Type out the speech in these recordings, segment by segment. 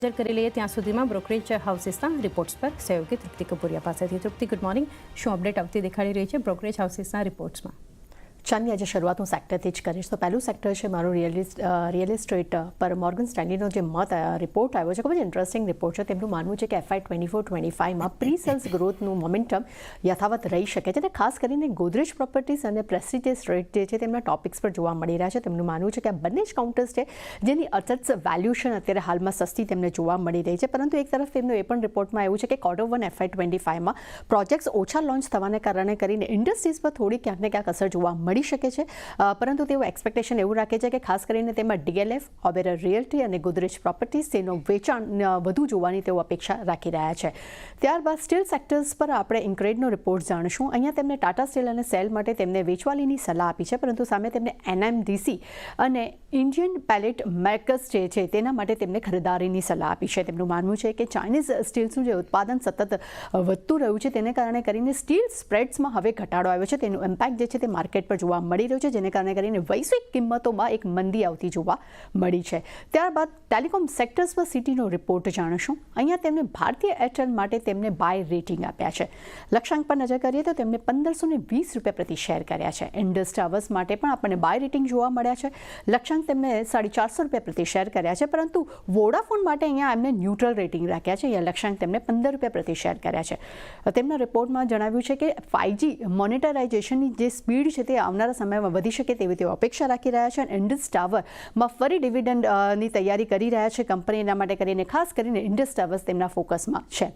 નજર કરી લઈએ ત્યાં સુધીમાં બ્રોકરેજ હાઉસીસના રિપોર્ટ્સ પર સહયોગી તૃપ્તિ કપૂરિયા પાસેથી. તૃપ્તિ, ગુડ મોર્નિંગ. શું અપડેટ આવતી દેખાડી રહી છે બ્રોકરેજ હાઉસીસના રિપોર્ટ્સમાં? ચાંદની આજે શરૂઆત હું સેક્ટરથી જ કરીશ. તો પહેલું સેક્ટર છે મારું રિયલ એસ્ટેટ પર મોર્ગન સ્ટેન્લીનો જે રિપોર્ટ આવ્યો છે, ખૂબ જ ઇન્ટરેસ્ટિંગ રિપોર્ટ છે. તેમનું માનવું છે કે FY24-25માં પ્રી સેલ્સ ગ્રોથનું મોમેન્ટમ યથાવત રહી શકે છે અને ખાસ કરીને ગોદરેજ પ્રોપર્ટીઝ અને પ્રેસ્ટીજિયસ રેટ જે છે તેમના ટોપિક્સ પર જોવા મળી રહ્યા છે. તેમનું માનવું છે કે આ બંને જ કાઉન્ટર્સ છે જેની અસેટ્સ વેલ્યુએશન અત્યારે હાલમાં સસ્તી તેમને જોવા મળી રહી છે. પરંતુ એક તરફ તેમનું એ પણ રિપોર્ટમાં આવ્યું છે કે Q1 FY25માં પ્રોજેક્ટ્સ ઓછા લોન્ચ થવાને કારણે કરીને ઇન્ડસ્ટ્રીઝ પર થોડી ક્યાંક ને ક્યાંક અસર જોવા મળી શકે છે. પરંતુ તેઓ એક્સપેક્ટેશન એવું રાખે છે કે ખાસ કરીને તેમાં DLF, ઓબેરર રિયલ્ટી અને ગોદરેજ પ્રોપર્ટીઝ તેનું વેચાણ વધુ જોવાની તેઓ અપેક્ષા રાખી રહ્યા છે. ત્યારબાદ સ્ટીલ સેક્ટર્સ પર આપણે ઇન્ક્રેડનો રિપોર્ટ જાણીશું. અહીંયા તેમને ટાટા સ્ટીલ અને સેલ માટે તેમને વેચવાલીની સલાહ આપી છે, પરંતુ સામે તેમને NMDC અને ઇન્ડિયન પેલેટ મેકર્સ જે છે તેના માટે તેમને ખરીદારીની સલાહ આપી છે. તેમનું માનવું છે કે ચાઇનીઝ સ્ટીલ્સનું જે ઉત્પાદન સતત વધતું રહ્યું છે તેને કારણે કરીને સ્ટીલ સ્પ્રેડ્સમાં હવે ઘટાડો આવ્યો છે. તેનું ઇમ્પેક્ટ જે છે તે માર્કેટ પર જોવા મળી રહ્યું છે, જેને કારણે કરીને વૈશ્વિક કિંમતોમાં એક મંદી આવતી જોવા મળી છે. ત્યારબાદ ટેલિકોમ સેક્ટર્સ પર સિટીનો રિપોર્ટ જાણીશું. અહીંયા તેમને ભારતીય એરટેલ માટે તેમને બાય રેટિંગ આપ્યા છે. લક્ષ્યાંક પર નજર કરીએ તો તેમને ₹1520 પ્રતિ શેર કર્યા છે. ઇન્ડસ ટાવર્સ માટે પણ આપણને બાય રેટિંગ જોવા મળ્યા છે. લક્ષ્યાંક તેમને ₹450 પ્રતિ શેર કર્યા છે, પરંતુ વોડાફોન માટે અહીંયા એમને ન્યુટ્રલ રેટિંગ રાખ્યા છે. અહીંયા લક્ષ્યાંક તેમને ₹15 પ્રતિ શેર કર્યા છે. તેમના રિપોર્ટમાં જણાવ્યું છે કે 5G મોનેટાઇઝેશનની જે સ્પીડ છે તે આવનારા સમયમાં વધી શકે તેવી તેઓ અપેક્ષા રાખી રહ્યા છે. અને ઇન્ડસ ટાવરમાં ફરી ડિવિડન્ડની તૈયારી કરી રહ્યા છે કંપનીના માટે કરીને, ખાસ કરીને ઇન્ડસ ટાવર્સ તેમના ફોકસમાં છે.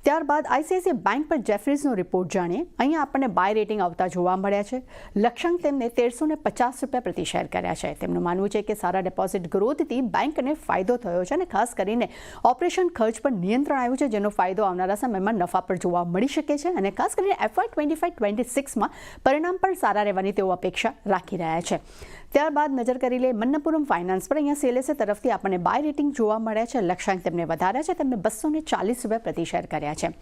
ત્યારબાદ ICICI બેંક પર જેફરીઝનો રિપોર્ટ જાણીએ. અહીંયા આપણને બાય રેટિંગ આવતા જોવા મળ્યા છે. લક્ષ્યાંક તેમને ₹1350 પ્રતિ શેર કર્યા છે. તેમનું માનવું છે કે સારા ડિપોઝિટ ગ્રોથથી બેંકને ફાયદો થયો છે અને ખાસ કરીને ઓપરેશન ખર્ચ પર નિયંત્રણ આવ્યું છે, જેનો ફાયદો આવનારા સમયમાં નફા પર જોવા મળી શકે છે. અને ખાસ કરીને FY25-26માં પરિણામ પણ સારા રહેવાની તેઓ અપેક્ષા રાખી રહ્યા છે. ત્યારબાદ નજર કરી લે મન્નપુરમ ફાઇનાન્સ પર. અહીંયા CLSA તરફથી આપણને બાય રેટિંગ જોવા મળ્યા છે. લક્ષ્યાંક તેમને વધાર્યા છે. તેમને ₹240 પ્રતિ શેર કર્યા છે.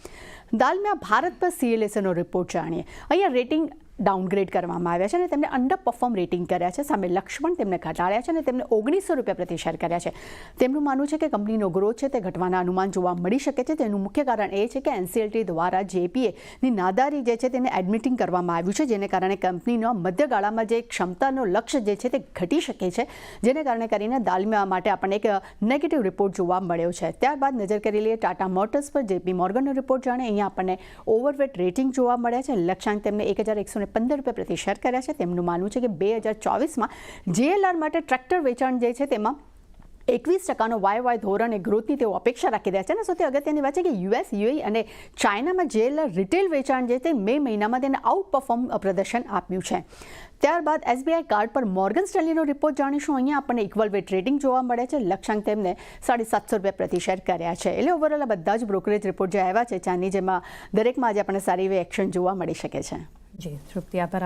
દાલમિયા ભારત પર CLSAનો રિપોર્ટ જાણીએ. અહીંયા રેટિંગ ડાઉનગ્રેડ કરવામાં આવ્યા છે અને તેમને અંડર પરફોર્મ રેટિંગ કર્યા છે. સામે લક્ષ્મણ તેમને ઘટાડ્યા છે અને તેમને ₹1900 પ્રતિ શેર કર્યા છે. તેમનું માનવું છે કે કંપનીનો ગ્રોથ છે તે ઘટવાના અનુમાન જોવા મળી શકે છે. તેનું મુખ્ય કારણ એ છે કે NCLT દ્વારા JPAની નાદારી જે છે તેને એડમિટિંગ કરવામાં આવ્યું છે, જેને કારણે કંપનીનો મધ્યગાળામાં જે ક્ષમતાનો લક્ષ્ય જે છે તે ઘટી શકે છે, જેને કારણે કરીને દાલમિયા માટે આપણને એક નેગેટિવ રિપોર્ટ જોવા મળ્યો છે. ત્યારબાદ નજર કરી લઈએ ટાટા મોટર્સ પર. JP મોર્ગનનો રિપોર્ટ જાણે. અહીંયા આપણને ઓવરવેટ રેટિંગ જોવા મળ્યા છે. લક્ષ્યાંક તેમને ₹1115 પ્રતિ શેર કર્યા છે. તેમનું માનવું છે કે 2024માં JLR માટે ટ્રેક્ટર વેચાણ જે છે તેમાં 21% YY ધોરણે ગ્રોથની તેઓ અપેક્ષા રાખી રહ્યા છે. અને સૌથી અગત્યની વાત છે કે US, UAE અને ચાઇનામાં JLR રિટેલ વેચાણ જે તે મે મહિનામાં તેને આઉટ પરફોર્મ પ્રદર્શન આપ્યું છે. ત્યારબાદ SBI કાર્ડ પર મોર્ગન સ્ટેન્લીનો રિપોર્ટ જાણીશું. અહીંયા આપણને ઇક્વલ વેટ રેટિંગ જોવા મળે છે. લક્ષ્યાંક તેમને ₹750 પ્રતિ શેર કર્યા છે. એટલે ઓવરઓલ આ બધા જ બ્રોકરેજ રિપોર્ટ જે આવ્યા છે ચાંદની, જેમાં દરેકમાં આજે આપણને સારી એવી એક્શન જોવા મળી શકે છે. જી તૃપ્તિ, આભાર.